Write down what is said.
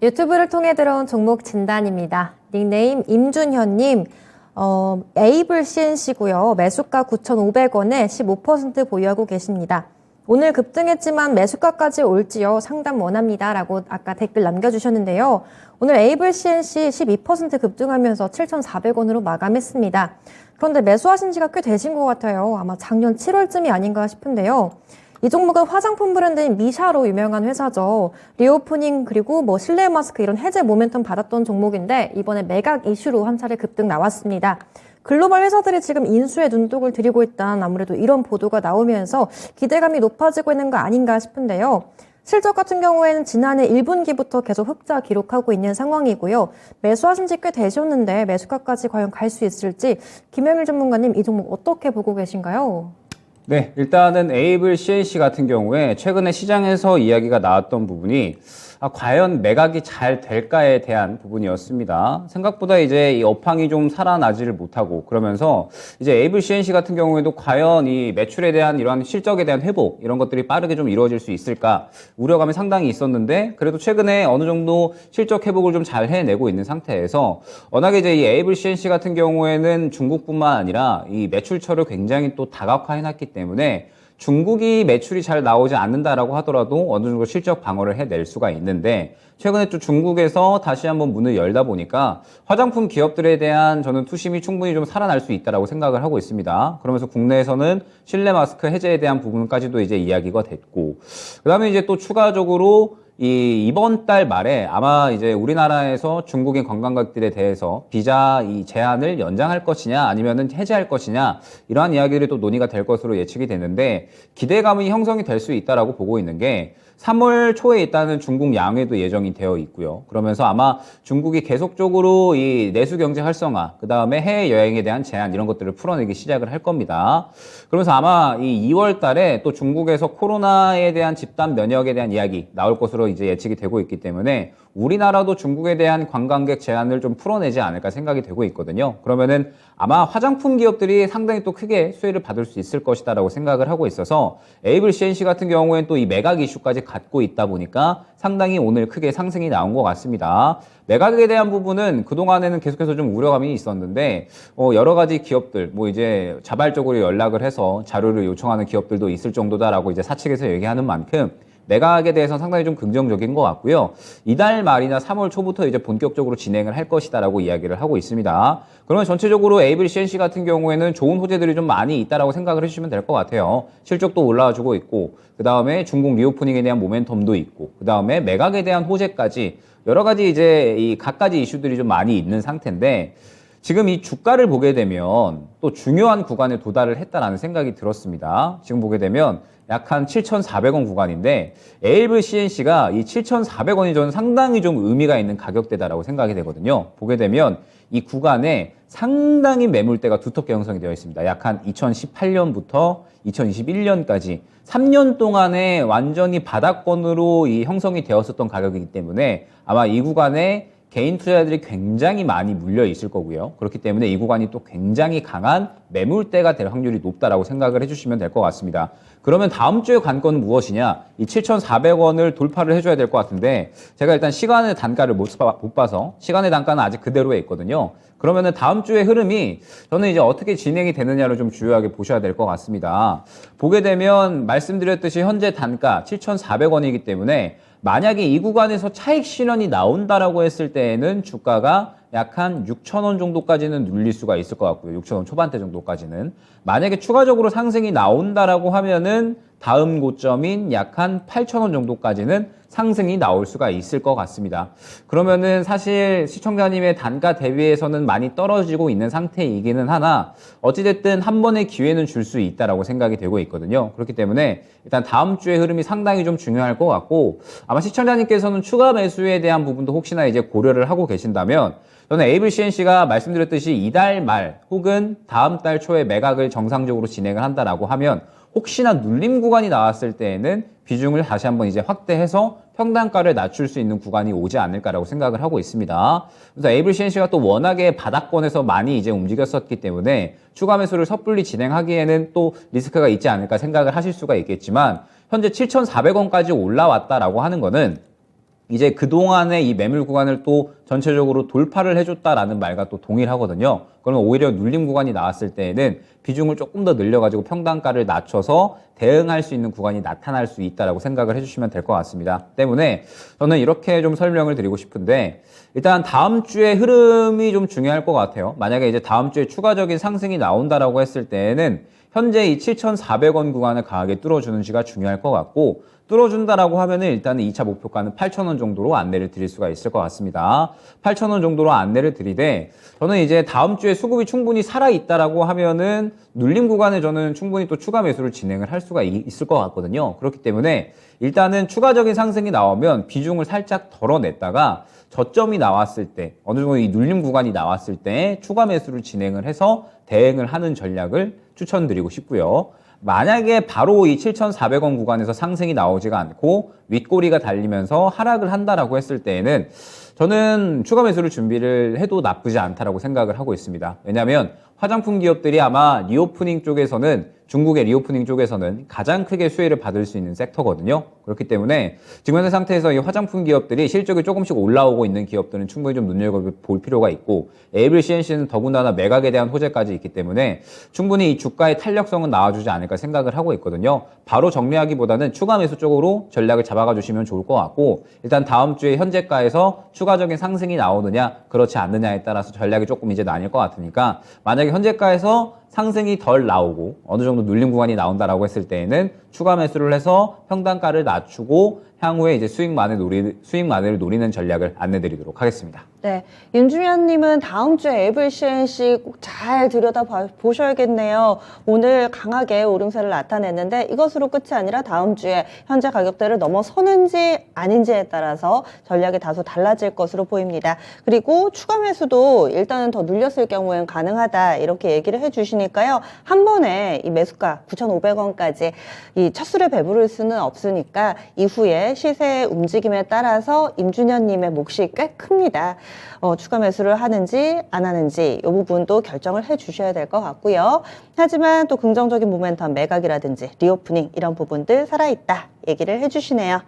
유튜브를 통해 들어온 종목 진단입니다. 닉네임 임준현님, 에이블 CNC고요. 매수가 9,500원에 15% 보유하고 계십니다. 오늘 급등했지만 매수가까지 올지요. 상담 원합니다. 라고 아까 댓글 남겨주셨는데요. 오늘 에이블 CNC 12% 급등하면서 7,400원으로 마감했습니다. 그런데 매수하신 지가 꽤 되신 것 같아요. 아마 작년 7월쯤이 아닌가 싶은데요. 이 종목은 화장품 브랜드인 미샤로 유명한 회사죠. 리오프닝 그리고 실내 마스크 이런 해제 모멘텀 받았던 종목인데 이번에 매각 이슈로 한 차례 급등 나왔습니다. 글로벌 회사들이 지금 인수에 눈독을 들이고 있다는 아무래도 이런 보도가 나오면서 기대감이 높아지고 있는 거 아닌가 싶은데요. 실적 같은 경우에는 지난해 1분기부터 계속 흑자 기록하고 있는 상황이고요. 매수하신 지 꽤 되셨는데 매수가까지 과연 갈 수 있을지 김영일 전문가님 이 종목 어떻게 보고 계신가요? 네, 일단은 에이블 CNC 같은 경우에 최근에 시장에서 이야기가 나왔던 부분이 과연 매각이 잘 될까에 대한 부분이었습니다. 생각보다 이제 이 업황이 좀 살아나지를 못하고 그러면서 이제 에이블 CNC 같은 경우에도 과연 이 매출에 대한 이러한 실적에 대한 회복 이런 것들이 빠르게 좀 이루어질 수 있을까 우려감이 상당히 있었는데 그래도 최근에 어느 정도 실적 회복을 좀 잘 해내고 있는 상태에서 워낙에 이제 이 에이블 CNC 같은 경우에는 중국뿐만 아니라 이 매출처를 굉장히 또 다각화해놨기 때문에 중국이 매출이 잘 나오지 않는다라고 하더라도 어느 정도 실적 방어를 해낼 수가 있는데 최근에 또 중국에서 다시 한번 문을 열다 보니까 화장품 기업들에 대한 저는 투심이 충분히 좀 살아날 수 있다라고 생각을 하고 있습니다. 그러면서 국내에서는 실내 마스크 해제에 대한 부분까지도 이제 이야기가 됐고 그다음에 이제 또 추가적으로 이번 달 말에 아마 이제 우리나라에서 중국인 관광객들에 대해서 비자 이 제한을 연장할 것이냐 아니면은 해제할 것이냐 이러한 이야기들이 또 논의가 될 것으로 예측이 되는데 기대감이 형성이 될 수 있다라고 보고 있는 게 3월 초에 있다는 중국 양회도 예정이 되어 있고요. 그러면서 아마 중국이 계속적으로 이 내수 경제 활성화, 그 다음에 해외 여행에 대한 제한 이런 것들을 풀어내기 시작을 할 겁니다. 그러면서 아마 이 2월 달에 또 중국에서 코로나에 대한 집단 면역에 대한 이야기 나올 것으로 이제 예측이 되고 있기 때문에 우리나라도 중국에 대한 관광객 제한을 좀 풀어내지 않을까 생각이 되고 있거든요. 그러면은 아마 화장품 기업들이 상당히 또 크게 수혜를 받을 수 있을 것이다라고 생각을 하고 있어서 에이블 CNC 같은 경우에는 또 이 매각 이슈까지 갖고 있다 보니까 상당히 오늘 크게 상승이 나온 것 같습니다. 매각에 대한 부분은 그동안에는 계속해서 좀 우려감이 있었는데 여러 가지 기업들 이제 자발적으로 연락을 해서 자료를 요청하는 기업들도 있을 정도다라고 이제 사측에서 얘기하는 만큼 매각에 대해서는 상당히 좀 긍정적인 것 같고요. 이달 말이나 3월 초부터 이제 본격적으로 진행을 할 것이다라고 이야기를 하고 있습니다. 그러면 전체적으로 에이블 CNC 같은 경우에는 좋은 호재들이 좀 많이 있다라고 생각을 해주시면 될 것 같아요. 실적도 올라와주고 있고, 그 다음에 중국 리오프닝에 대한 모멘텀도 있고, 그 다음에 매각에 대한 호재까지 여러 가지 이제 이 갖가지 이슈들이 좀 많이 있는 상태인데. 지금 이 주가를 보게 되면 또 중요한 구간에 도달을 했다라는 생각이 들었습니다. 지금 보게 되면 약 한 7,400원 구간인데 에이블 CNC가 이 7,400원이 저는 상당히 좀 의미가 있는 가격대다라고 생각이 되거든요. 보게 되면 이 구간에 상당히 매물대가 두텁게 형성이 되어 있습니다. 약 한 2018년부터 2021년까지 3년 동안에 완전히 바닥권으로 이 형성이 되었었던 가격이기 때문에 아마 이 구간에 개인 투자자들이 굉장히 많이 물려 있을 거고요. 그렇기 때문에 이 구간이 또 굉장히 강한 매물대가 될 확률이 높다라고 생각을 해주시면 될 것 같습니다. 그러면 다음 주에 관건은 무엇이냐? 이 7,400원을 돌파를 해줘야 될 것 같은데 제가 일단 시간의 단가를 못 봐서 시간의 단가는 아직 그대로에 있거든요. 그러면은 다음 주의 흐름이 저는 이제 어떻게 진행이 되느냐를 좀 주요하게 보셔야 될 것 같습니다. 보게 되면 말씀드렸듯이 현재 단가 7,400원이기 때문에 만약에 이 구간에서 차익 실현이 나온다라고 했을 때에는 주가가 약 한 6,000원 정도까지는 눌릴 수가 있을 것 같고요. 6,000원 초반대 정도까지는. 만약에 추가적으로 상승이 나온다라고 하면은 다음 고점인 약 한 8,000원 정도까지는 상승이 나올 수가 있을 것 같습니다. 그러면은 사실 시청자님의 단가 대비해서는 많이 떨어지고 있는 상태이기는 하나 어찌됐든 한 번의 기회는 줄 수 있다라고 생각이 되고 있거든요. 그렇기 때문에 일단 다음 주의 흐름이 상당히 좀 중요할 것 같고 아마 시청자님께서는 추가 매수에 대한 부분도 혹시나 이제 고려를 하고 계신다면 저는 에이블 CNC가 말씀드렸듯이 이달 말 혹은 다음 달 초에 매각을 정상적으로 진행을 한다라고 하면 혹시나 눌림 구간이 나왔을 때에는 비중을 다시 한번 이제 확대해서 평단가를 낮출 수 있는 구간이 오지 않을까라고 생각을 하고 있습니다. 그래서 에이블 CNC가 또 워낙에 바닥권에서 많이 이제 움직였었기 때문에 추가 매수를 섣불리 진행하기에는 또 리스크가 있지 않을까 생각을 하실 수가 있겠지만 현재 7,400원까지 올라왔다라고 하는 거는 이제 그동안의 이 매물 구간을 또 전체적으로 돌파를 해줬다라는 말과 또 동일하거든요. 그러면 오히려 눌림 구간이 나왔을 때에는 비중을 조금 더 늘려가지고 평단가를 낮춰서 대응할 수 있는 구간이 나타날 수 있다라고 생각을 해주시면 될 것 같습니다. 때문에 저는 이렇게 좀 설명을 드리고 싶은데, 일단 다음 주의 흐름이 좀 중요할 것 같아요. 만약에 이제 다음 주에 추가적인 상승이 나온다라고 했을 때에는 현재 이 7,400원 구간을 강하게 뚫어주는지가 중요할 것 같고, 뚫어준다라고 하면은 일단은 2차 목표가는 8,000원 정도로 안내를 드릴 수가 있을 것 같습니다. 8,000원 정도로 안내를 드리되, 저는 이제 다음 주에 수급이 충분히 살아있다라고 하면은 눌림 구간에 저는 충분히 또 추가 매수를 진행을 할 수가 있을 것 같거든요. 그렇기 때문에 일단은 추가적인 상승이 나오면 비중을 살짝 덜어냈다가 저점이 나왔을 때, 어느 정도 이 눌림 구간이 나왔을 때 추가 매수를 진행을 해서 대응을 하는 전략을 추천드리고 싶고요. 만약에 바로 이 7,400원 구간에서 상승이 나오지가 않고 윗꼬리가 달리면서 하락을 한다라고 했을 때에는 저는 추가 매수를 준비를 해도 나쁘지 않다라고 생각을 하고 있습니다. 왜냐하면 화장품 기업들이 아마 리오프닝 쪽에서는, 중국의 리오프닝 쪽에서는 가장 크게 수혜를 받을 수 있는 섹터거든요. 그렇기 때문에 지금 현재 상태에서 이 화장품 기업들이 실적이 조금씩 올라오고 있는 기업들은 충분히 좀 눈여겨볼 필요가 있고, 에이블 CNC는 더군다나 매각에 대한 호재까지 있기 때문에 충분히 이 주가의 탄력성은 나와주지 않을까 생각을 하고 있거든요. 바로 정리하기보다는 추가 매수 쪽으로 전략을 잡아가 주시면 좋을 것 같고, 일단 다음 주에 현재가에서 추가적인 상승이 나오느냐 그렇지 않느냐에 따라서 전략이 조금 이제 나뉠 것 같으니까, 만약에 현재가에서 상승이 덜 나오고 어느 정도 눌림 구간이 나온다라고 했을 때에는 추가 매수를 해서 평단가를 낮추고 향후에 이제 수익만을 노리는 전략을 안내드리도록 하겠습니다. 네, 임준현님은 다음 주에 에이블 CNC 꼭 잘 들여다 보셔야겠네요. 오늘 강하게 오름세를 나타냈는데 이것으로 끝이 아니라 다음 주에 현재 가격대를 넘어서는지 아닌지에 따라서 전략이 다소 달라질 것으로 보입니다. 그리고 추가 매수도 일단은 더 눌렸을 경우엔 가능하다 이렇게 얘기를 해주시니까요. 한 번에 이 매수가 9,500원까지 이 첫술에 배부를 수는 없으니까 이후에 시세의 움직임에 따라서 임준현님의 몫이 꽤 큽니다. 추가 매수를 하는지 안 하는지 이 부분도 결정을 해 주셔야 될 것 같고요. 하지만 또 긍정적인 모멘텀 매각이라든지 리오프닝 이런 부분들 살아있다 얘기를 해 주시네요.